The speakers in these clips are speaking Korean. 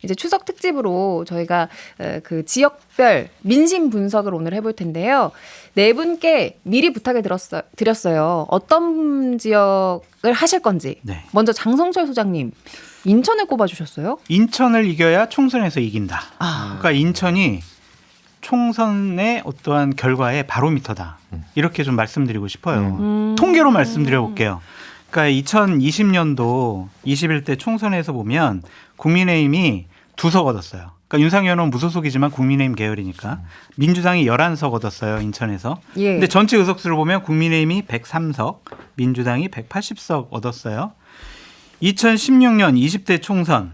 이제 추석 특집으로 저희가 그 지역별 민심 분석을 오늘 해볼 텐데요. 네 분께 미리 부탁을 드렸어요. 어떤 지역을 하실 건지. 네. 먼저 장성철 소장님, 인천을 꼽아주셨어요? 인천을 이겨야 총선에서 이긴다. 그러니까 인천이 총선의 어떠한 결과의 바로미터다. 이렇게 좀 말씀드리고 싶어요. 통계로 말씀드려 볼게요. 그러니까 2020년도 21대 총선에서 보면 국민의힘이 2석 얻었어요. 그러니까 윤상현 의원은 무소속이지만 국민의힘 계열이니까 민주당이 11석 얻었어요. 인천에서. 예. 근데 전체 의석수를 보면 국민의힘이 103석, 민주당이 180석 얻었어요. 2016년 20대 총선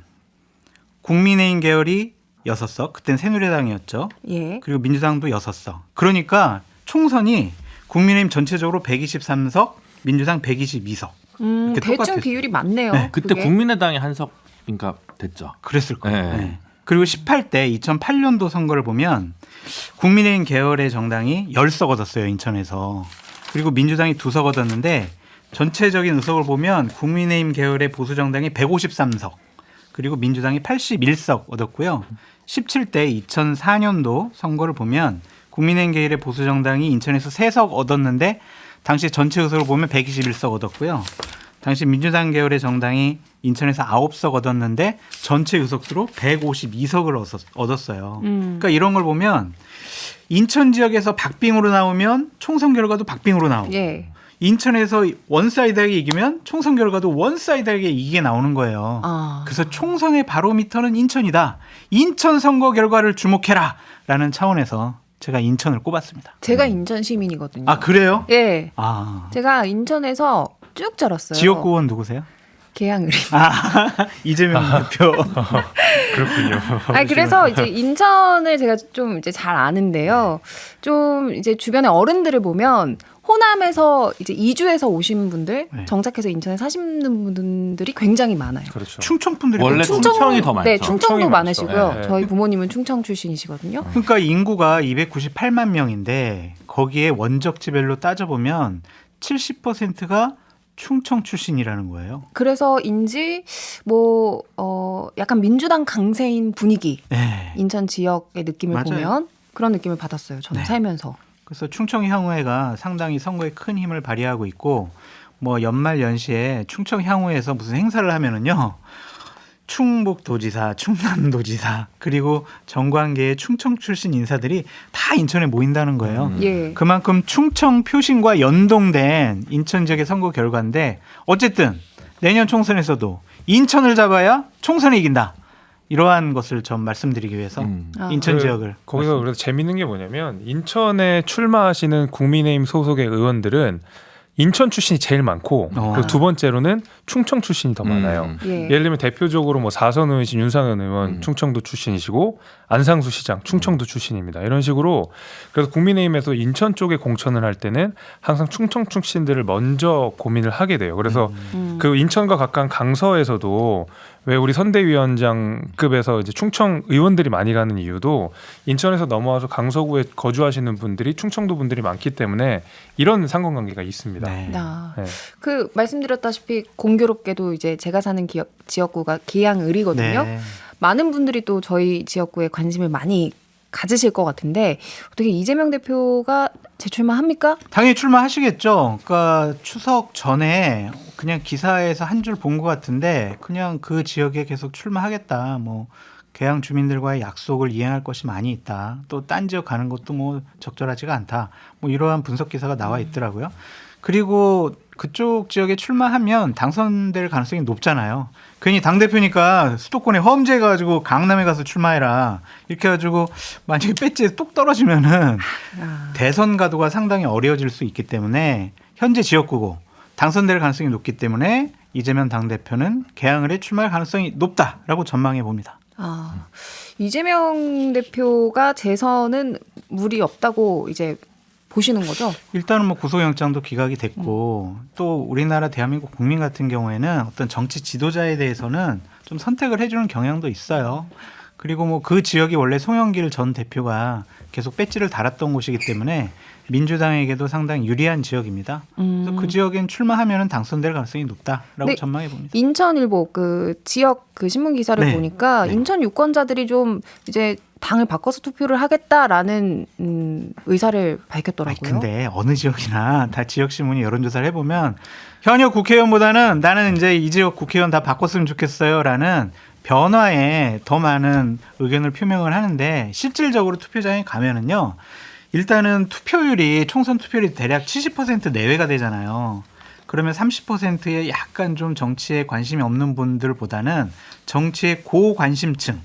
국민의힘 계열이 6석, 그땐 새누리당이었죠. 예. 그리고 민주당도 6석. 그러니까 총선이 국민의힘 전체적으로 123석, 민주당 122석. 이렇게 대충 똑같았어요. 비율이 맞네요. 네, 그때 그게. 국민의당이 한석인가 됐죠. 그랬을 거예요. 네. 네. 그리고 18대 2008년도 선거를 보면 국민의힘 계열의 정당이 10석 얻었어요. 인천에서. 그리고 민주당이 2석 얻었는데 전체적인 의석을 보면 국민의힘 계열의 보수 정당이 153석, 그리고 민주당이 81석 얻었고요. 17대 2004년도 선거를 보면 국민의힘 계열의 보수 정당이 인천에서 3석 얻었는데 당시 전체 의석을 보면 121석 얻었고요. 당시 민주당 계열의 정당이 인천에서 9석 얻었는데 전체 의석수로 152석을 얻었어요. 그러니까 이런 걸 보면 인천 지역에서 박빙으로 나오면 총선 결과도 박빙으로 나오고, 예. 인천에서 원사이드하게 이기면 총선 결과도 원사이드하게 이기게 나오는 거예요. 그래서 총선의 바로미터는 인천이다. 인천 선거 결과를 주목해라 라는 차원에서 제가 인천을 꼽았습니다. 제가 인천 시민이거든요. 아, 그래요? 예. 아, 제가 인천에서 쭉 자랐어요. 지역구원 누구세요? 계양을이. 이재명 대표. 그렇군요. 아니 그래서 이제 인천을 제가 좀 이제 잘 아는데요. 좀 이제 주변에 어른들을 보면 호남에서 이제 이주해서 오신 분들, 네. 정착해서 인천에 사시는 분들이 굉장히 많아요. 그렇죠. 충청 분들이 원래 많죠. 충청이 더 많죠. 네, 충청도 충청이 많으시고요. 많죠. 네. 저희 부모님은 충청 출신이시거든요. 그러니까 인구가 298만 명인데 거기에 원적지별로 따져보면 70%가 충청 출신이라는 거예요. 그래서인지 뭐 약간 민주당 강세인 분위기, 네. 인천 지역의 느낌을 맞아요. 보면 그런 느낌을 받았어요. 저는 네. 살면서. 그래서 충청향후회가 상당히 선거에 큰 힘을 발휘하고 있고, 뭐 연말 연시에 충청향후회에서 무슨 행사를 하면은요, 충북도지사, 충남도지사, 그리고 정관계의 충청 출신 인사들이 다 인천에 모인다는 거예요. 예. 그만큼 충청 표심과 연동된 인천 지역의 선거 결과인데, 어쨌든 내년 총선에서도 인천을 잡아야 총선에 이긴다. 이러한 것을 좀 말씀드리기 위해서 인천 지역을 거기서 그래서 재밌는 게 뭐냐면 인천에 출마하시는 국민의힘 소속의 의원들은 인천 출신이 제일 많고 그리고 두 번째로는 충청 출신이 더 많아요. 예. 예를 들면 대표적으로 뭐 4선 의원이신 윤상현 의원 충청도 출신이시고 안상수 시장 충청도 출신입니다. 이런 식으로 그래서 국민의힘에서 인천 쪽에 공천을 할 때는 항상 충청 출신들을 먼저 고민을 하게 돼요. 그래서 그 인천과 가까운 강서에서도 왜 우리 선대위원장급에서 이제 충청 의원들이 많이 가는 이유도 인천에서 넘어와서 강서구에 거주하시는 분들이 충청도 분들이 많기 때문에 이런 상관관계가 있습니다. 네. 네. 그 말씀드렸다시피 공교롭게도 이제 제가 사는 지역구가 계양을이거든요. 네. 많은 분들이 또 저희 지역구에 관심을 많이 가지실 것 같은데 어떻게 이재명 대표가 재출마합니까? 당연히 출마하시겠죠. 그러니까 추석 전에 그냥 기사에서 한 줄 본 것 같은데 그냥 그 지역에 계속 출마하겠다. 뭐 계양 주민들과의 약속을 이행할 것이 많이 있다. 또 딴 지역 가는 것도 뭐 적절하지가 않다. 뭐 이러한 분석 기사가 나와 있더라고요. 그리고 그쪽 지역에 출마하면 당선될 가능성이 높잖아요. 괜히 당대표니까 수도권에 허움제해가지고 강남에 가서 출마해라. 이렇게 해가지고 만약에 배지에 뚝 떨어지면은 대선 가도가 상당히 어려워질 수 있기 때문에 현재 지역구고 당선될 가능성이 높기 때문에 이재명 당대표는 계양을에 출마할 가능성이 높다라고 전망해 봅니다. 이재명 대표가 재선은 무리 없다고 이제 보시는 거죠? 일단은 뭐 구속영장도 기각이 됐고 또 우리나라 대한민국 국민 같은 경우에는 어떤 정치 지도자에 대해서는 좀 선택을 해주는 경향도 있어요. 그리고 뭐 그 지역이 원래 송영길 전 대표가 계속 배지를 달았던 곳이기 때문에 민주당에게도 상당히 유리한 지역입니다. 그래서 그 지역엔 출마하면 당선될 가능성이 높다라고 네. 전망해 봅니다. 인천일보 그 지역 그 신문 기사를 네. 보니까 네. 인천 유권자들이 좀 이제 당을 바꿔서 투표를 하겠다라는 의사를 밝혔더라고요. 아니, 근데 어느 지역이나 다 지역 신문이 여론조사를 해보면 현역 국회의원보다는 나는 이제 이 지역 국회의원 다 바꿨으면 좋겠어요라는 변화에 더 많은 의견을 표명을 하는데 실질적으로 투표장에 가면은요. 일단은 투표율이 총선 투표율이 대략 70% 내외가 되잖아요. 그러면 30%의 약간 좀 정치에 관심이 없는 분들보다는 정치에 고관심층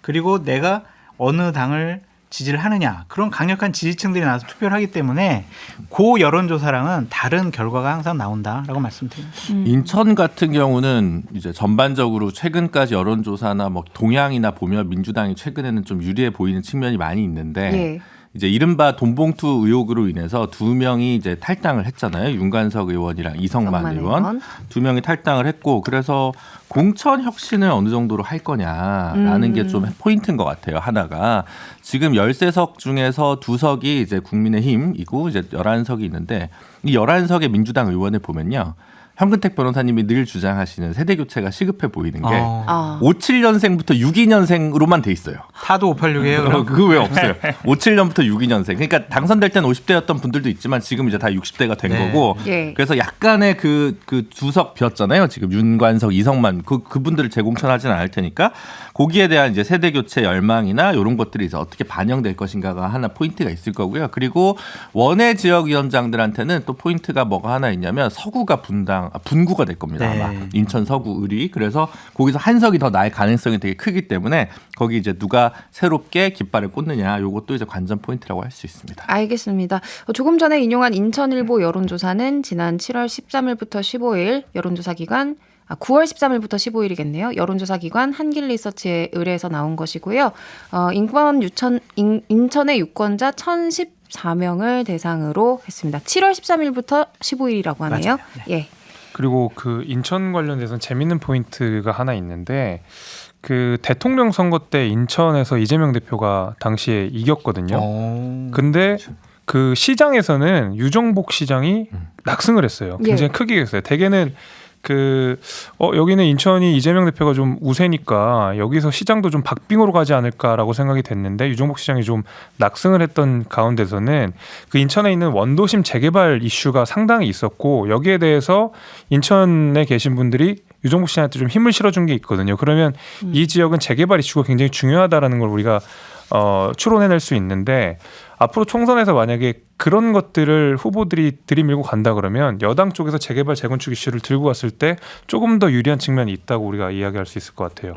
그리고 내가 어느 당을 지지를 하느냐 그런 강력한 지지층들이 나와서 투표를 하기 때문에 고 여론조사랑은 다른 결과가 항상 나온다라고 말씀드립니다. 인천 같은 경우는 이제 전반적으로 최근까지 여론조사나 뭐 동향이나 보면 민주당이 최근에는 좀 유리해 보이는 측면이 많이 있는데 예. 이제 이른바 돈봉투 의혹으로 인해서 두 명이 이제 탈당을 했잖아요. 윤관석 의원이랑 이성만 의원 두 명이 탈당을 했고 그래서 공천 혁신을 어느 정도로 할 거냐라는 게 좀 포인트인 것 같아요. 하나가 지금 13석 중에서 2석이 이제 국민의힘이고 이제 11석이 있는데 이 11석의 민주당 의원을 보면요. 현근택 변호사님이 늘 주장하시는 세대 교체가 시급해 보이는 게 57년생부터 62년생으로만 돼 있어요. 타도 586이에요. 그거 왜 없어요? 57년부터 62년생. 그러니까 당선될 때는 50대였던 분들도 있지만 지금 이제 다 60대가 된 네. 거고. 예. 그래서 약간의 그 두석 비었잖아요. 지금 윤관석, 이성만 그분들을 재공천하지는 않을 테니까 거기에 대한 이제 세대 교체 열망이나 이런 것들이 이제 어떻게 반영될 것인가가 하나 포인트가 있을 거고요. 그리고 원외 지역위원장들한테는 또 포인트가 뭐가 하나 있냐면 서구가 분구가 될 겁니다. 네. 아마 인천 서구 을이. 그래서 거기서 한석이 더 나을 가능성이 되게 크기 때문에 거기 이제 누가 새롭게 깃발을 꽂느냐 요것도 이제 관전 포인트라고 할 수 있습니다. 알겠습니다. 조금 전에 인용한 인천일보 여론조사는 지난 7월 13일부터 15일 여론조사 기관 9월 13일부터 15일이겠네요. 여론조사 기관 한길리서치에 의뢰해서 나온 것이고요. 인천의 유권자 1,014명을 대상으로 했습니다. 7월 13일부터 15일이라고 하네요. 맞아요. 네. 예. 그리고 그 인천 관련돼서는 재밌는 포인트가 하나 있는데 그 대통령 선거 때 인천에서 이재명 대표가 당시에 이겼거든요. 근데 그 시장에서는 유정복 시장이 낙승을 했어요. 굉장히 크게 했어요. 대개는 여기는 인천이 이재명 대표가 좀 우세니까 여기서 시장도 좀 박빙으로 가지 않을까라고 생각이 됐는데 유정복 시장이 좀 낙승을 했던 가운데서는 그 인천에 있는 원도심 재개발 이슈가 상당히 있었고 여기에 대해서 인천에 계신 분들이 유정복 시장한테 좀 힘을 실어준 게 있거든요. 그러면 이 지역은 재개발 이슈가 굉장히 중요하다라는 걸 우리가 추론해낼 수 있는데 앞으로 총선에서 만약에 그런 것들을 후보들이 들이밀고 간다 그러면 여당 쪽에서 재개발 재건축 이슈를 들고 갔을 때 조금 더 유리한 측면이 있다고 우리가 이야기할 수 있을 것 같아요.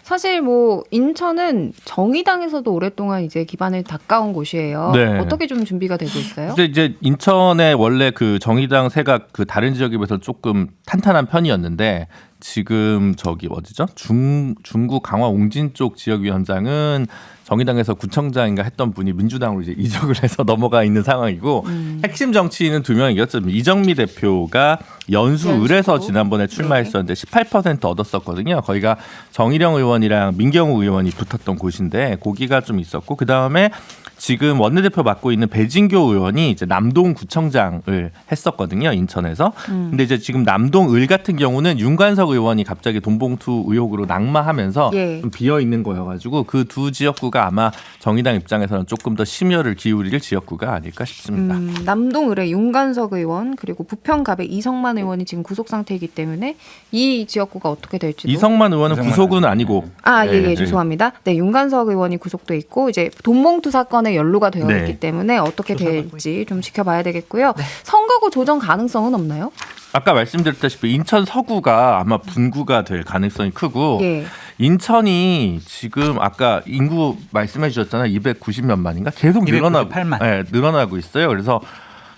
사실 뭐 인천은 정의당에서도 오랫동안 이제 기반을 닦아온 곳이에요. 네. 어떻게 좀 준비가 되고 있어요? 근데 이제 인천에 원래 그 정의당 세가 그 다른 지역에 비해서 조금 탄탄한 편이었는데 지금 저기 어디죠? 중구 강화 옹진 쪽 지역위원장은 정의당에서 구청장인가 했던 분이 민주당으로 이제 이적을 해서 넘어가 있는 상황이고 핵심 정치인은 두 명이었죠. 이정미 대표가 연수을에서 지난번에 출마했었는데 18% 얻었었거든요. 거기가 정일영 의원이랑 민경우 의원이 붙었던 곳인데 거기가 좀 있었고 그 다음에 지금 원내대표 맡고 있는 배진교 의원이 이제 남동구청장을 했었거든요. 인천에서. 근데 이제 지금 남동을 같은 경우는 윤관석 의원이 갑자기 돈봉투 의혹으로 낙마하면서 좀 비어 있는 거여가지고 그 두 지역구가 아마 정의당 입장에서는 조금 더 심혈을 기울일 지역구가 아닐까 싶습니다. 남동을의 윤관석 의원 그리고 부평갑의 이성만 의원이 지금 구속 상태이기 때문에 이 지역구가 어떻게 될지도. 이성만 의원은 구속은 아니고. 예, 죄송합니다. 네, 윤관석 의원이 구속돼 있고 이제 돈봉투 사건에 연루가 되어 있기 때문에 어떻게 될지 좀 지켜봐야 되겠고요. 선거구 조정 가능성은 없나요? 아까 말씀드렸다시피 인천 서구가 아마 분구가 될 가능성이 크고 인천이 지금 아까 인구 말씀해 주셨잖아요. 290몇만인가? 계속 늘어나고 있어요. 그래서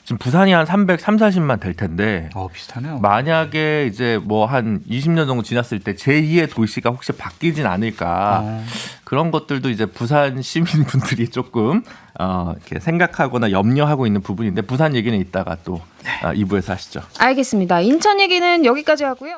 지금 부산이 한 340만 될 텐데 비슷하네요. 만약에 이제 뭐 한 20년 정도 지났을 때 제2의 도시가 혹시 바뀌진 않을까 그런 것들도 이제 부산 시민분들이 조금 이렇게 생각하거나 염려하고 있는 부분인데 부산 얘기는 이따가 또 2부에서 하시죠. 알겠습니다. 인천 얘기는 여기까지 하고요.